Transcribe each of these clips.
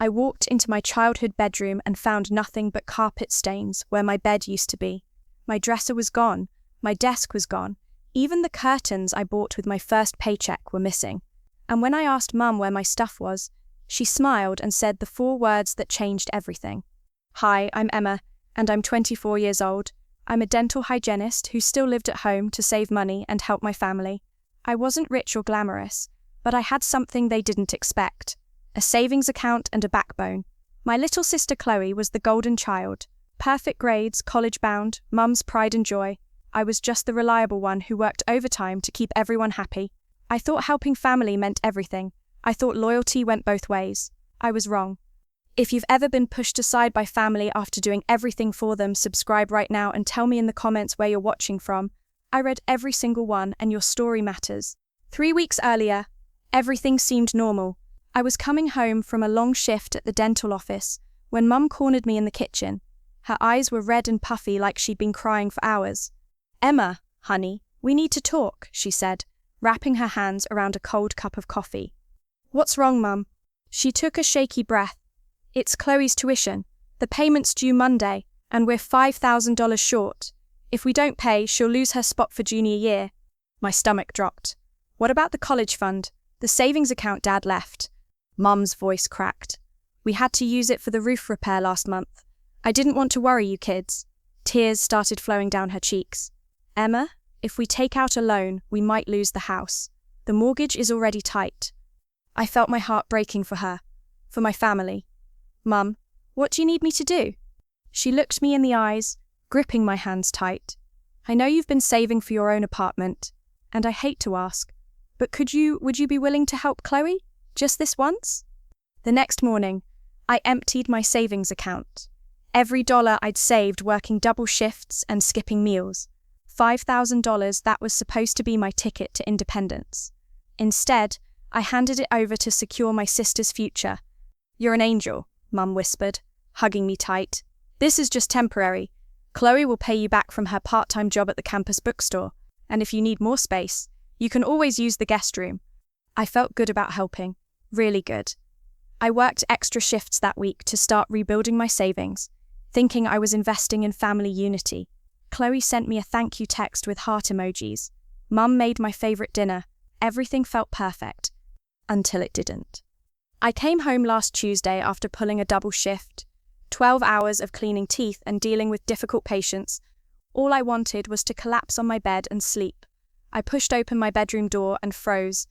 I walked into my childhood bedroom and found nothing but carpet stains where my bed used to be. My dresser was gone, my desk was gone, even the curtains I bought with my first paycheck were missing. And when I asked Mum where my stuff was, she smiled and said the 4 words that changed everything. Hi, I'm Emma, and I'm 24 years old. I'm a dental hygienist who still lived at home to save money and help my family. I wasn't rich or glamorous, but I had something they didn't expect. A savings account and a backbone. My little sister Chloe was the golden child. Perfect grades, college-bound, Mum's pride and joy. I was just the reliable one who worked overtime to keep everyone happy. I thought helping family meant everything. I thought loyalty went both ways. I was wrong. If you've ever been pushed aside by family after doing everything for them, subscribe right now and tell me in the comments where you're watching from. I read every single one and your story matters. 3 weeks earlier, everything seemed normal. I was coming home from a long shift at the dental office when Mum cornered me in the kitchen. Her eyes were red and puffy like she'd been crying for hours. Emma, honey, we need to talk, she said, wrapping her hands around a cold cup of coffee. What's wrong, Mum? She took a shaky breath. It's Chloe's tuition. The payment's due Monday, and we're $5,000 short. If we don't pay, she'll lose her spot for junior year. My stomach dropped. What about the college fund? The savings account Dad left? Mum's voice cracked. We had to use it for the roof repair last month. I didn't want to worry you kids. Tears started flowing down her cheeks. Emma, if we take out a loan, we might lose the house. The mortgage is already tight. I felt my heart breaking for her, for my family. Mum, what do you need me to do? She looked me in the eyes, gripping my hands tight. I know you've been saving for your own apartment, and I hate to ask, but would you be willing to help Chloe? Just this once? The next morning, I emptied my savings account. Every dollar I'd saved working double shifts and skipping meals. $5,000 that was supposed to be my ticket to independence. Instead, I handed it over to secure my sister's future. You're an angel, Mum whispered, hugging me tight. This is just temporary. Chloe will pay you back from her part-time job at the campus bookstore, and if you need more space, you can always use the guest room. I felt good about helping, really good. I worked extra shifts that week to start rebuilding my savings, thinking I was investing in family unity. Chloe sent me a thank you text with heart emojis. Mum made my favorite dinner. Everything felt perfect. Until it didn't. I came home last Tuesday after pulling a double shift, 12 hours of cleaning teeth and dealing with difficult patients. All I wanted was to collapse on my bed and sleep. I pushed open my bedroom door and froze.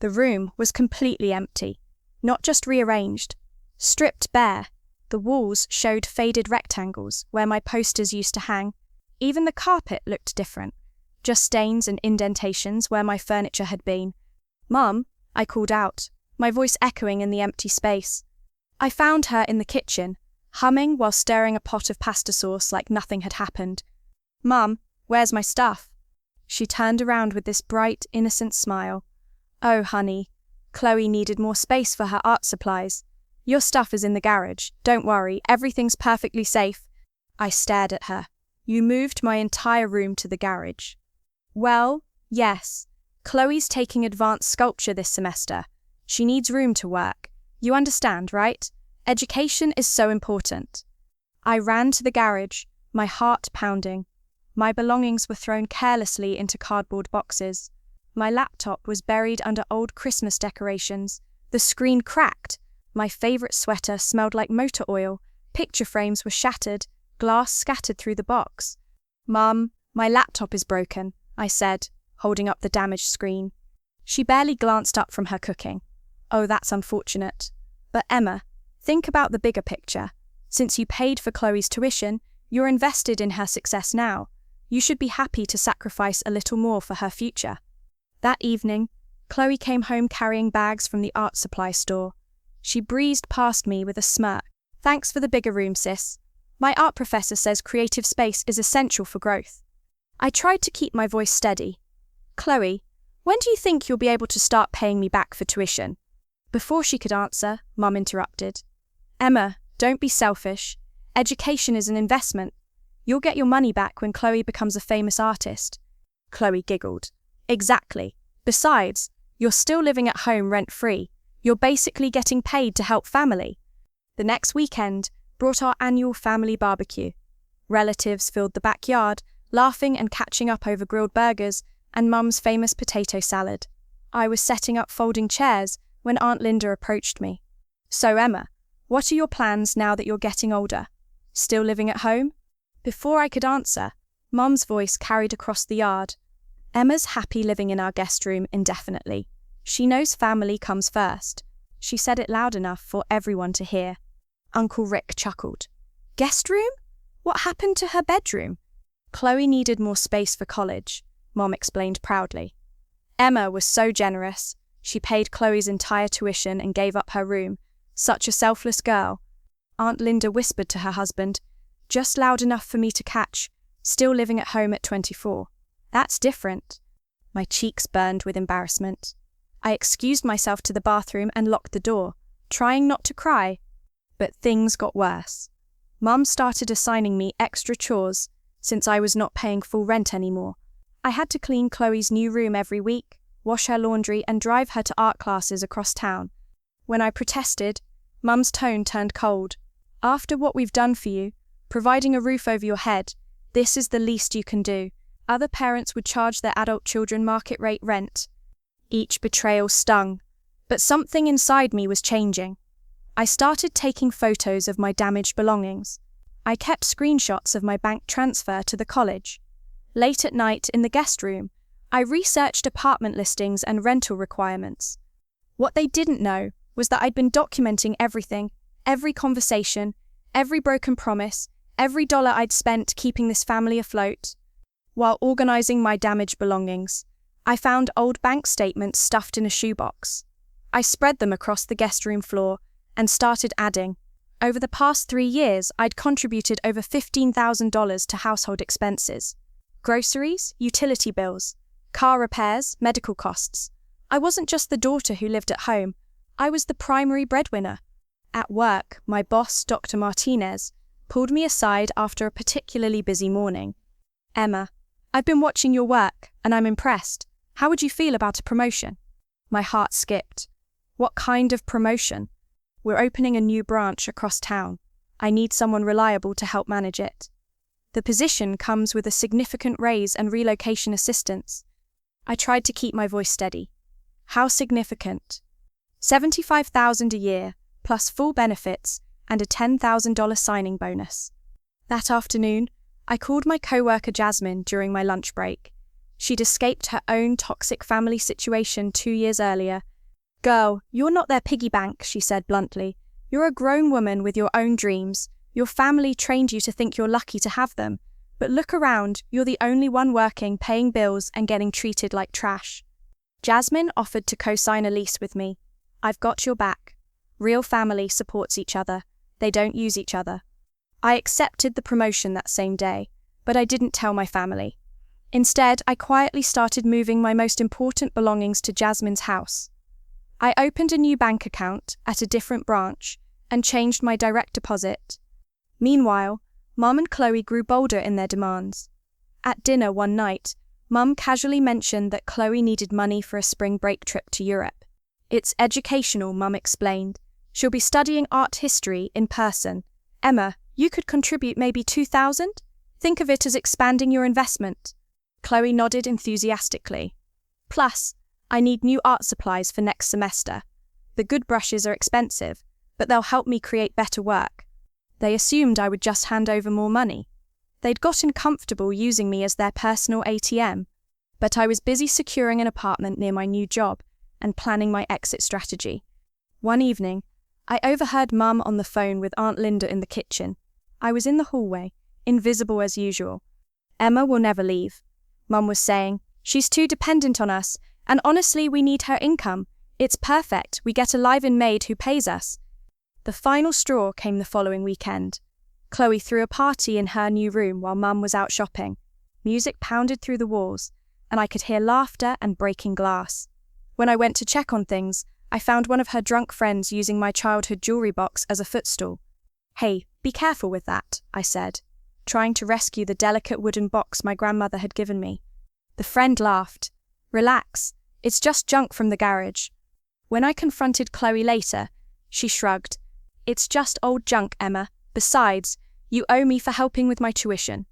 The room was completely empty, not just rearranged, stripped bare. The walls showed faded rectangles where my posters used to hang. Even the carpet looked different, just stains and indentations where my furniture had been. Mum, I called out, my voice echoing in the empty space. I found her in the kitchen, humming while stirring a pot of pasta sauce like nothing had happened. Mum, where's my stuff? She turned around with this bright, innocent smile. Oh, honey, Chloe needed more space for her art supplies. Your stuff is in the garage. Don't worry, everything's perfectly safe. I stared at her. You moved my entire room to the garage. Well, yes. Chloe's taking advanced sculpture this semester. She needs room to work. You understand, right? Education is so important. I ran to the garage, my heart pounding. My belongings were thrown carelessly into cardboard boxes. My laptop was buried under old Christmas decorations. The screen cracked. My favorite sweater smelled like motor oil. Picture frames were shattered, glass scattered through the box. Mum, my laptop is broken, I said, holding up the damaged screen. She barely glanced up from her cooking. Oh, that's unfortunate. But Emma, think about the bigger picture. Since you paid for Chloe's tuition, you're invested in her success now. You should be happy to sacrifice a little more for her future. That evening, Chloe came home carrying bags from the art supply store. She breezed past me with a smirk. Thanks for the bigger room, sis. My art professor says creative space is essential for growth. I tried to keep my voice steady. Chloe, when do you think you'll be able to start paying me back for tuition? Before she could answer, Mum interrupted. Emma, don't be selfish. Education is an investment. You'll get your money back when Chloe becomes a famous artist. Chloe giggled. Exactly. Besides, you're still living at home rent-free. You're basically getting paid to help family. The next weekend brought our annual family barbecue. Relatives filled the backyard, laughing and catching up over grilled burgers and Mum's famous potato salad. I was setting up folding chairs when Aunt Linda approached me. "So Emma, what are your plans now that you're getting older? Still living at home?" Before I could answer, Mum's voice carried across the yard. "Emma's happy living in our guest room indefinitely. She knows family comes first." She said it loud enough for everyone to hear. Uncle Rick chuckled. "Guest room? What happened to her bedroom?" "Chloe needed more space for college," Mom explained proudly. "Emma was so generous. She paid Chloe's entire tuition and gave up her room. Such a selfless girl." Aunt Linda whispered to her husband, just loud enough for me to catch, "Still living at home at 24. That's different." My cheeks burned with embarrassment. I excused myself to the bathroom and locked the door, trying not to cry. But things got worse. Mum started assigning me extra chores, since I was not paying full rent anymore. I had to clean Chloe's new room every week, wash her laundry and drive her to art classes across town. When I protested, Mum's tone turned cold. "After what we've done for you, providing a roof over your head, this is the least you can do. Other parents would charge their adult children market rate rent." Each betrayal stung, but something inside me was changing. I started taking photos of my damaged belongings. I kept screenshots of my bank transfer to the college. Late at night in the guest room, I researched apartment listings and rental requirements. What they didn't know was that I'd been documenting everything, every conversation, every broken promise, every dollar I'd spent keeping this family afloat. While organizing my damaged belongings, I found old bank statements stuffed in a shoebox. I spread them across the guest room floor and started adding. Over the past 3 years, I'd contributed over $15,000 to household expenses. Groceries, utility bills, car repairs, medical costs. I wasn't just the daughter who lived at home, I was the primary breadwinner. At work, my boss, Dr. Martinez, pulled me aside after a particularly busy morning. "Emma, I've been watching your work, and I'm impressed. How would you feel about a promotion?" My heart skipped. What kind of promotion? "We're opening a new branch across town. I need someone reliable to help manage it. The position comes with a significant raise and relocation assistance." I tried to keep my voice steady. "How significant?" $75,000 a year, plus full benefits and a $10,000 signing bonus. That afternoon, I called my coworker Jasmine during my lunch break. She'd escaped her own toxic family situation 2 years earlier. "Girl, you're not their piggy bank," she said bluntly. "You're a grown woman with your own dreams. Your family trained you to think you're lucky to have them. But look around, you're the only one working, paying bills, and getting treated like trash." Jasmine offered to co-sign a lease with me. "I've got your back. Real family supports each other. They don't use each other." I accepted the promotion that same day, but I didn't tell my family. Instead, I quietly started moving my most important belongings to Jasmine's house. I opened a new bank account at a different branch and changed my direct deposit. Meanwhile, Mum and Chloe grew bolder in their demands. At dinner one night, Mum casually mentioned that Chloe needed money for a spring break trip to Europe. "It's educational," Mum explained. "She'll be studying art history in person. Emma, you could contribute maybe $2,000? Think of it as expanding your investment." Chloe nodded enthusiastically. "Plus, I need new art supplies for next semester. The good brushes are expensive, but they'll help me create better work." They assumed I would just hand over more money. They'd gotten comfortable using me as their personal ATM, but I was busy securing an apartment near my new job and planning my exit strategy. One evening, I overheard Mum on the phone with Aunt Linda in the kitchen. I was in the hallway, invisible as usual. "Emma will never leave," Mum was saying. "She's too dependent on us, and honestly, we need her income. It's perfect, we get a live-in maid who pays us." The final straw came the following weekend. Chloe threw a party in her new room while Mum was out shopping. Music pounded through the walls, and I could hear laughter and breaking glass. When I went to check on things, I found one of her drunk friends using my childhood jewelry box as a footstool. "Hey, be careful with that," I said, trying to rescue the delicate wooden box my grandmother had given me. The friend laughed. "Relax, it's just junk from the garage." When I confronted Chloe later, she shrugged. It's just old junk, Emma. Besides, you owe me for helping with my tuition.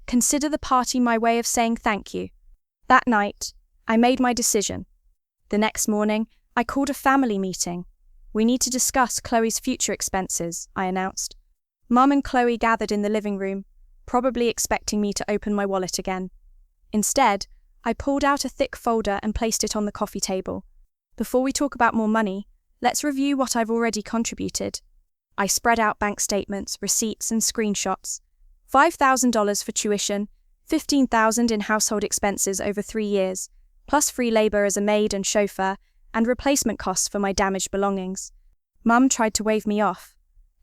Consider the party my way of saying thank you. That night, I made my decision. The next morning, I called a family meeting. We need to discuss Chloe's future expenses, I announced. Mum and Chloe gathered in the living room, probably expecting me to open my wallet again. Instead, I pulled out a thick folder and placed it on the coffee table. Before we talk about more money, let's review what I've already contributed. I spread out bank statements, receipts, and screenshots. $5,000 for tuition, $15,000 in household expenses over 3 years, plus free labor as a maid and chauffeur, and replacement costs for my damaged belongings. Mum tried to wave me off.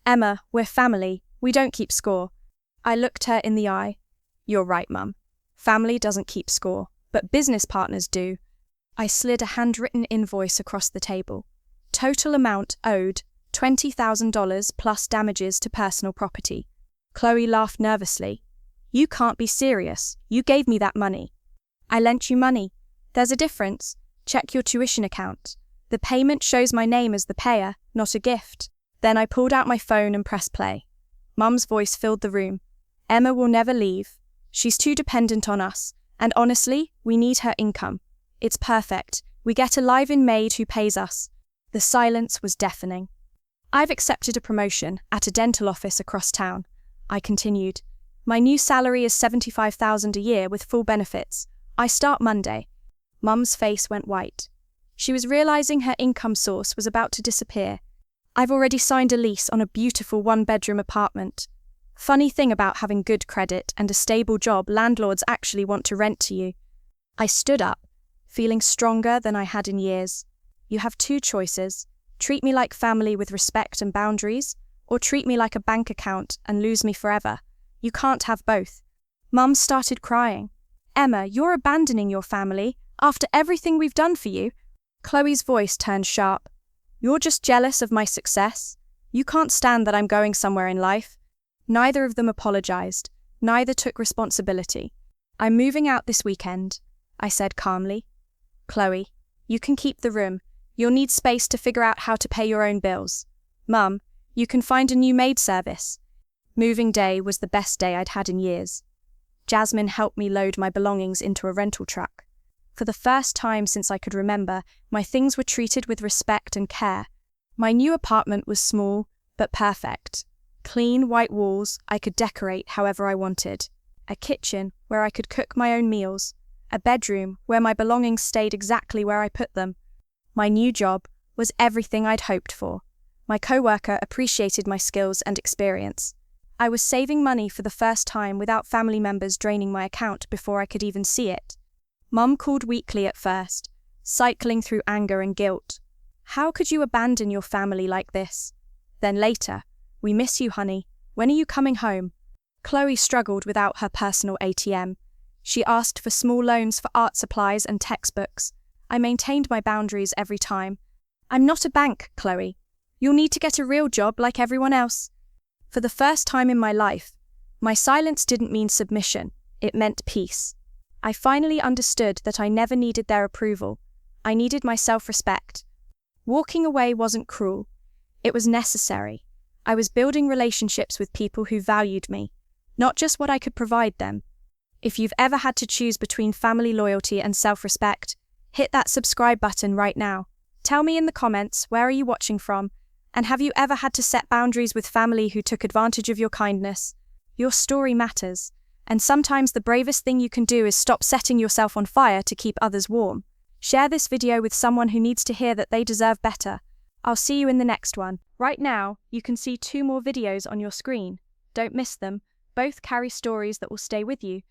Emma, we're family. We don't keep score. I looked her in the eye. You're right, Mum. Family doesn't keep score, but business partners do. I slid a handwritten invoice across the table. Total amount owed, $20,000 plus damages to personal property. Chloe laughed nervously. You can't be serious. You gave me that money. I lent you money. There's a difference. Check your tuition account. The payment shows my name as the payer, not a gift. Then I pulled out my phone and pressed play. Mum's voice filled the room. Emma will never leave. She's too dependent on us, and honestly, we need her income. It's perfect. We get a live-in maid who pays us. The silence was deafening. I've accepted a promotion at a dental office across town. I continued. My new salary is $75,000 a year with full benefits. I start Monday. Mum's face went white. She was realizing her income source was about to disappear. I've already signed a lease on a beautiful one-bedroom apartment. Funny thing about having good credit and a stable job, landlords actually want to rent to you. I stood up, feeling stronger than I had in years. You have 2 choices. Treat me like family with respect and boundaries, or treat me like a bank account and lose me forever. You can't have both. Mum started crying. Emma, you're abandoning your family after everything we've done for you. Chloe's voice turned sharp. You're just jealous of my success. You can't stand that I'm going somewhere in life. Neither of them apologized. Neither took responsibility. I'm moving out this weekend, I said calmly. Chloe, you can keep the room. You'll need space to figure out how to pay your own bills. Mum, you can find a new maid service. Moving day was the best day I'd had in years. Jasmine helped me load my belongings into a rental truck. For the first time since I could remember, my things were treated with respect and care. My new apartment was small, but perfect. Clean, white walls I could decorate however I wanted. A kitchen where I could cook my own meals. A bedroom where my belongings stayed exactly where I put them. My new job was everything I'd hoped for. My coworker appreciated my skills and experience. I was saving money for the first time without family members draining my account before I could even see it. Mum called weekly at first, cycling through anger and guilt. How could you abandon your family like this? Then later, we miss you, honey. When are you coming home? Chloe struggled without her personal ATM. She asked for small loans for art supplies and textbooks. I maintained my boundaries every time. I'm not a bank, Chloe. You'll need to get a real job like everyone else. For the first time in my life, my silence didn't mean submission. It meant peace. I finally understood that I never needed their approval. I needed my self-respect. Walking away wasn't cruel. It was necessary. I was building relationships with people who valued me, not just what I could provide them. If you've ever had to choose between family loyalty and self-respect, hit that subscribe button right now. Tell me in the comments, where are you watching from? And have you ever had to set boundaries with family who took advantage of your kindness? Your story matters. And sometimes the bravest thing you can do is stop setting yourself on fire to keep others warm. Share this video with someone who needs to hear that they deserve better. I'll see you in the next one. Right now, you can see 2 more videos on your screen. Don't miss them. Both carry stories that will stay with you.